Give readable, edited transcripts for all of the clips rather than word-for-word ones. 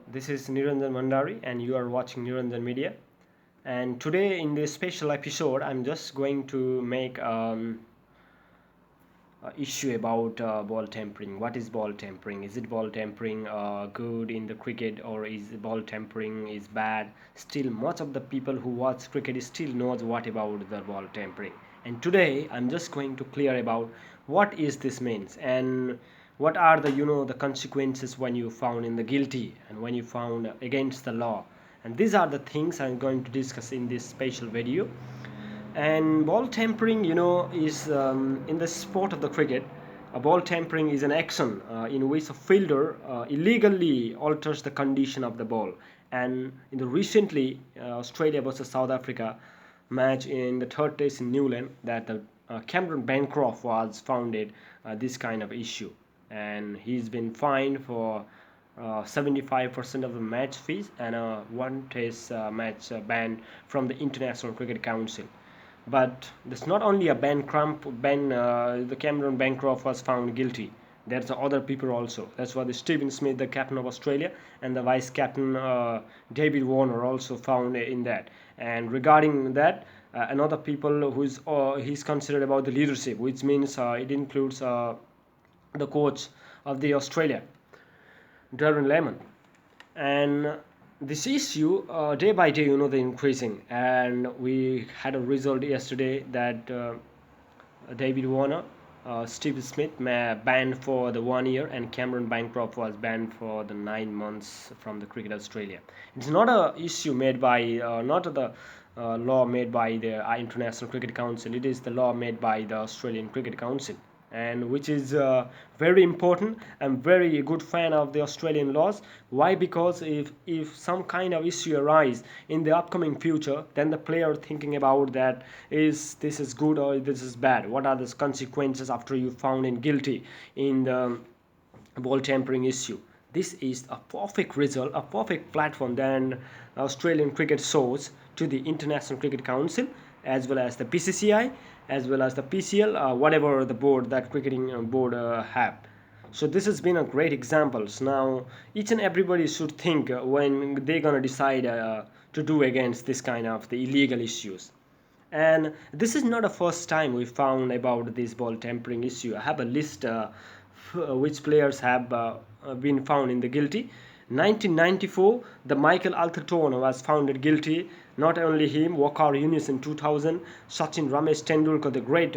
This is Niranjan Mandari, and you are watching Niranjan Media. And today, in this special episode, I'm just going to make a issue about ball tampering. What is ball tampering? Is it ball tampering good in the cricket, or is ball tampering is bad? Still, much of the people who watch cricket still knows what about the ball tampering. And today, I'm just going to clear about what is this means and what are the the consequences when you found in the guilty and when you found against the law. And these are the things I'm going to discuss in this special video. And ball tampering, is in the sport of the cricket. A ball tampering is an action in which a fielder illegally alters the condition of the ball. And in the recently Australia versus South Africa match in the third test in Newland, that the Cameron Bancroft was founded this kind of issue, and he's been fined for 75% of the match fees and a one test match ban from the International Cricket Council. But there's not only a the Cameron Bancroft was found guilty. There's other people also. That's why the Stephen Smith, the captain of Australia, and the vice captain David Warner also found in that. And regarding that, another people who's he's considered about the leadership, which means it includes the coach of the Australia, Darren Lemon. And this issue day by day, the increasing, and we had a result yesterday that David Warner, Steve Smith banned for the 1 year, and Cameron Bancroft was banned for the 9 months from the Cricket Australia. It's not a issue made by not the law made by the International Cricket Council. It is the law made by the Australian Cricket Council, and which is very important. I'm very good fan of the Australian laws. Why? Because if some kind of issue arise in the upcoming future, then the player thinking about that, is this is good or this is bad, what are the consequences after you found in guilty in the ball tampering issue. This is a perfect result, a perfect platform than Australian cricket shows to the International Cricket Council, as well as the BCCI, as well as the PCL, whatever the board that cricketing board have. So this has been a great examples. Now each and everybody should think when they're gonna decide to do against this kind of the illegal issues. And this is not the first time we found about this ball tampering issue. I have a list which players have been found in the guilty. 1994, the Michael Atherton was found guilty. Not only him, Waqar Younis in 2000, Sachin Ramesh Tendulkar, the great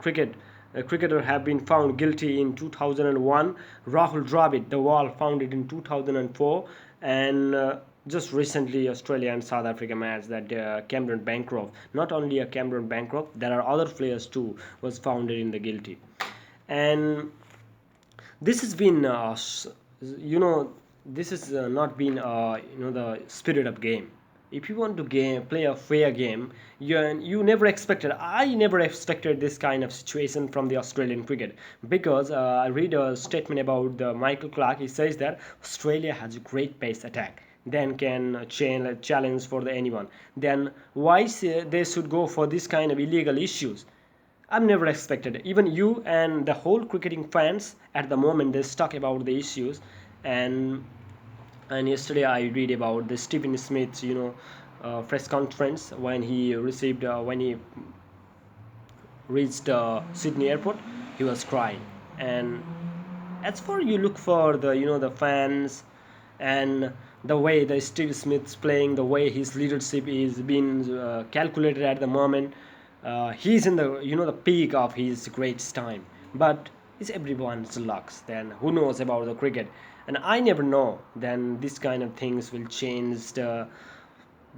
cricketer, have been found guilty in 2001. Rahul Dravid, the wall, found it in 2004, and just recently Australia and South Africa match, that Cameron Bancroft. Not only a Cameron Bancroft, there are other players too was found in the guilty. And this has been this has not been the spirit of game. If you want to play a fair game, you never expected, I never expected this kind of situation from the Australian cricket, because I read a statement about the Michael Clark. He says that Australia has a great pace attack, then can challenge for anyone. Then why they should go for this kind of illegal issues? I've never expected. Even you and the whole cricketing fans at the moment, they stuck about the issues. And yesterday I read about the Stephen Smith's press conference when he received when he reached Sydney airport. He was crying. And as for you look for the the fans, and the way the Steve Smith's playing, the way his leadership is being calculated at the moment, he's in the the peak of his great time. But it's everyone's lucks. Then who knows about the cricket? And I never know. Then this kind of things will change.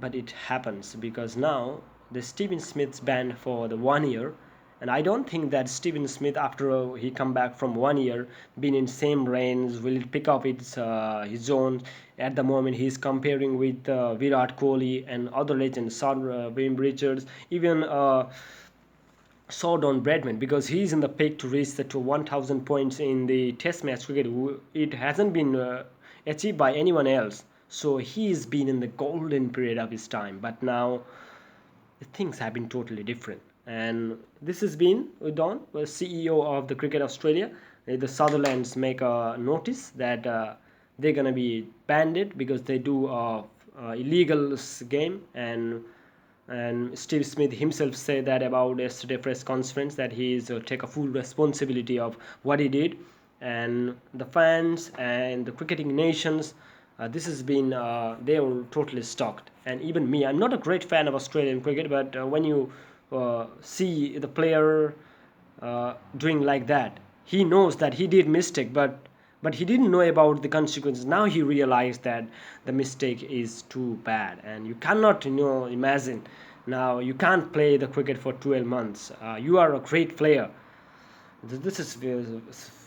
But it happens because now the Stephen Smith's banned for the 1 year, and I don't think that Stephen Smith, after he come back from 1 year, been in same range, will pick up his own. At the moment, he's comparing with Virat Kohli and other legends, Wim Richards, even Shawdown Bradman, because he's in the peak to reach the to 1,000 points in the Test match cricket. It hasn't been achieved by anyone else. So he's been in the golden period of his time. But now things have been totally different. And this has been done. The CEO of the Cricket Australia, the Sutherlands, make a notice that they're gonna be banned it because they do illegal game. And Steve Smith himself said that about yesterday press conference, that he is take a full responsibility of what he did. And the fans and the cricketing nations, this has been they were totally shocked. And even me, I'm not a great fan of Australian cricket, but when you see the player doing like that, he knows that he did mistake, but he didn't know about the consequences. Now he realized that the mistake is too bad, and you cannot, imagine. Now you can't play the cricket for 12 months. You are a great player. This is a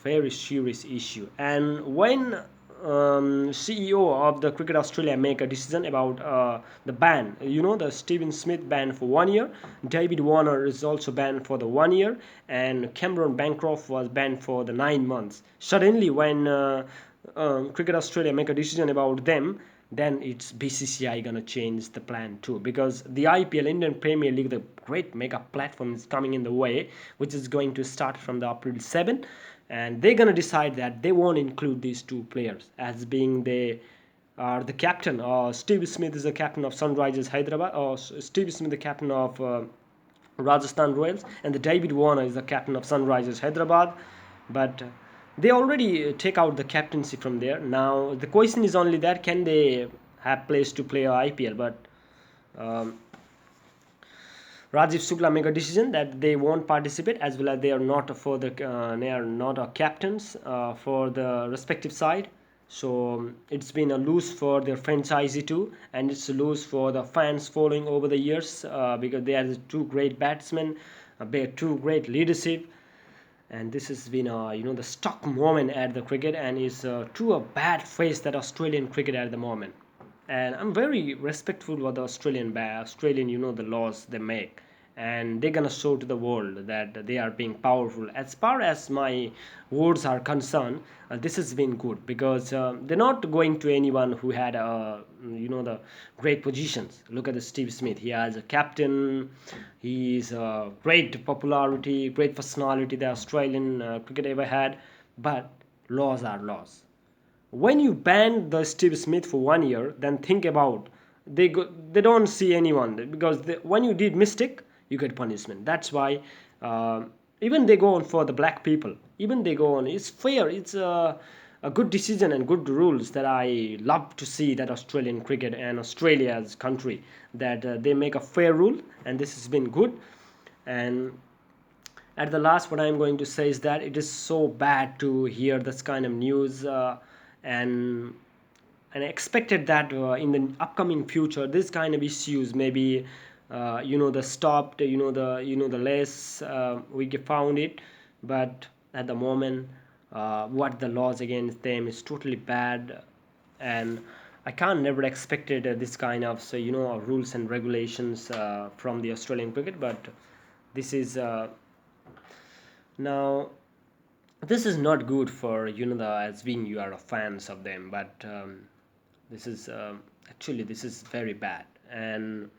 very serious issue. And when CEO of the Cricket Australia make a decision about the ban, the Stephen Smith ban for 1 year, David Warner is also banned for the 1 year, and Cameron Bancroft was banned for the 9 months. Suddenly, when Cricket Australia make a decision about them, then it's BCCI gonna change the plan too, because the IPL, Indian Premier League, the great mega platform, is coming in the way, which is going to start from the April 7, and they're gonna decide that they won't include these two players as being they are the captain. Steve Smith is the captain of Sunrisers Hyderabad, or Steve Smith the captain of Rajasthan Royals, and the David Warner is the captain of Sunrisers Hyderabad. But they already take out the captaincy from there. Now the question is only that can they have players to play IPL? But um, Rajiv Sukla make a decision that they won't participate, as well as they are not for the they are not captains for the respective side. So it's been a lose for their franchisee too, and it's a lose for the fans following over the years, because they are the two great batsmen, they are two great leadership. And this has been the stock moment at the cricket, and is to a bad face that Australian cricket at the moment. And I'm very respectful of the Australian, the laws they make, and they're gonna show to the world that they are being powerful. As far as my words are concerned, this has been good, because they're not going to anyone who had the great positions. Look at the Steve Smith. He has a captain. He's a great popularity, great personality the Australian cricket ever had. But laws are laws. When you ban the Steve Smith for 1 year, then think about, they don't see anyone, because when you did mistake, you get punishment. That's why uh, even they go on for the black people, even they go on, it's fair, it's a good decision and good rules that I love to see, that Australian cricket and Australia's country, that they make a fair rule, and this has been good. And at the last, what I'm going to say is that it is so bad to hear this kind of news, and and I expected that in the upcoming future, this kind of issues maybe, the stopped, the less we found it. But at the moment, what the laws against them is totally bad. And I can't never expected this kind of, so rules and regulations from the Australian cricket. But this is now, this is not good for, the as being you are a fans of them. But this is actually, this is very bad. And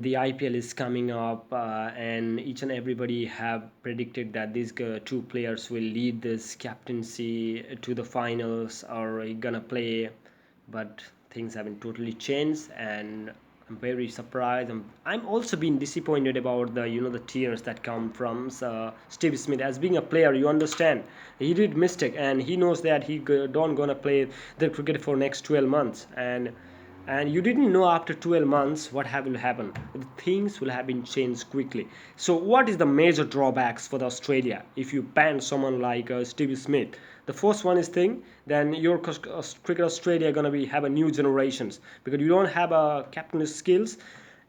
the IPL is coming up, and each and everybody have predicted that these two players will lead this captaincy to the finals, or gonna play. But things haven't totally changed, and I'm very surprised. I'm also being disappointed about the the tears that come from Steve Smith. As being a player, you understand he did mistake, and he knows that he don't gonna play the cricket for next 12 months. And you didn't know after 12 months what will happen. Things will have been changed quickly. So what is the major drawbacks for the Australia if you ban someone like Steve Smith? The first one is thing, then your cricket Australia gonna be have a new generations, because you don't have a captain skills,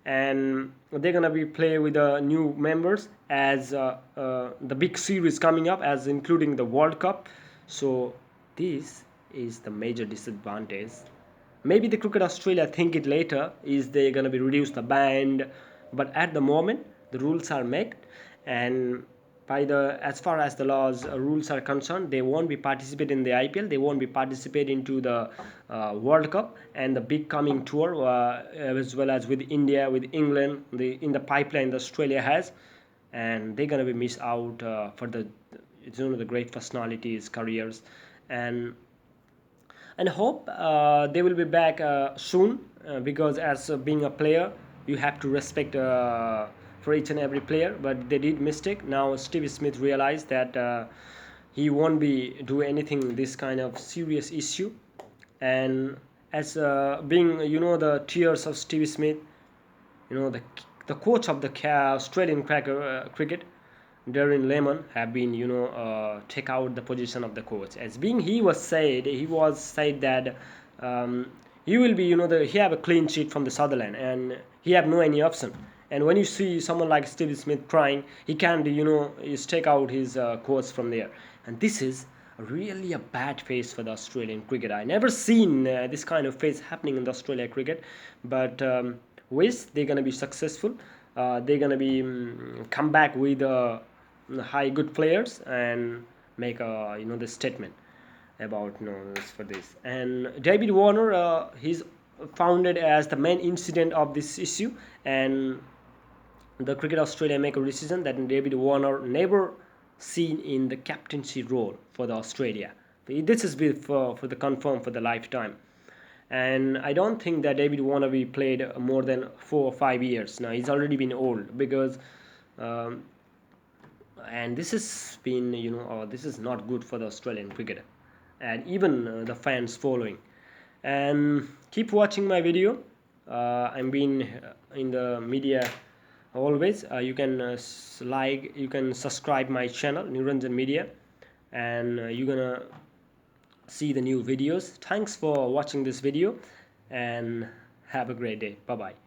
and they're gonna be play with new members, as the big series coming up, as including the World Cup. So this is the major disadvantage. Maybe the Cricket Australia think it later, is they gonna be reduce the band, but at the moment the rules are made. And by the, as far as the laws rules are concerned, they won't be participating in the IPL, they won't be participating into the World Cup and the big coming tour, as well as with India, with England, the in the pipeline that Australia has. And they're gonna be miss out for the, the great personalities careers. And and hope they will be back soon, because as being a player you have to respect for each and every player, but they did mistake. Now Steve Smith realized that he won't be do anything this kind of serious issue. And as being the tears of Steve Smith, the coach of the Australian cricket, Darren Lemon, have been take out the position of the coach, as being he was said that he will be he have a clean sheet from the Sutherland and he have no any option. And when you see someone like Steve Smith crying, he can't just take out his coach from there. And this is really a bad phase for the Australian cricket. I never seen this kind of phase happening in the Australia cricket, but wish they're gonna be successful. They're gonna be come back with high good players and make a the statement about for this. And David Warner, he's founded as the main incident of this issue, and the Cricket Australia make a decision that David Warner never seen in the captaincy role for the Australia. This is for the confirm for the lifetime. And I don't think that David Warner be played more than 4 or 5 years now. He's already been old, because um, and this has been this is not good for the Australian cricketer and even the fans following. And keep watching my video. I'm being in the media always. You can like, you can subscribe my channel Niranjan Media, and you're gonna see the new videos. Thanks for watching this video, and have a great day. Bye bye.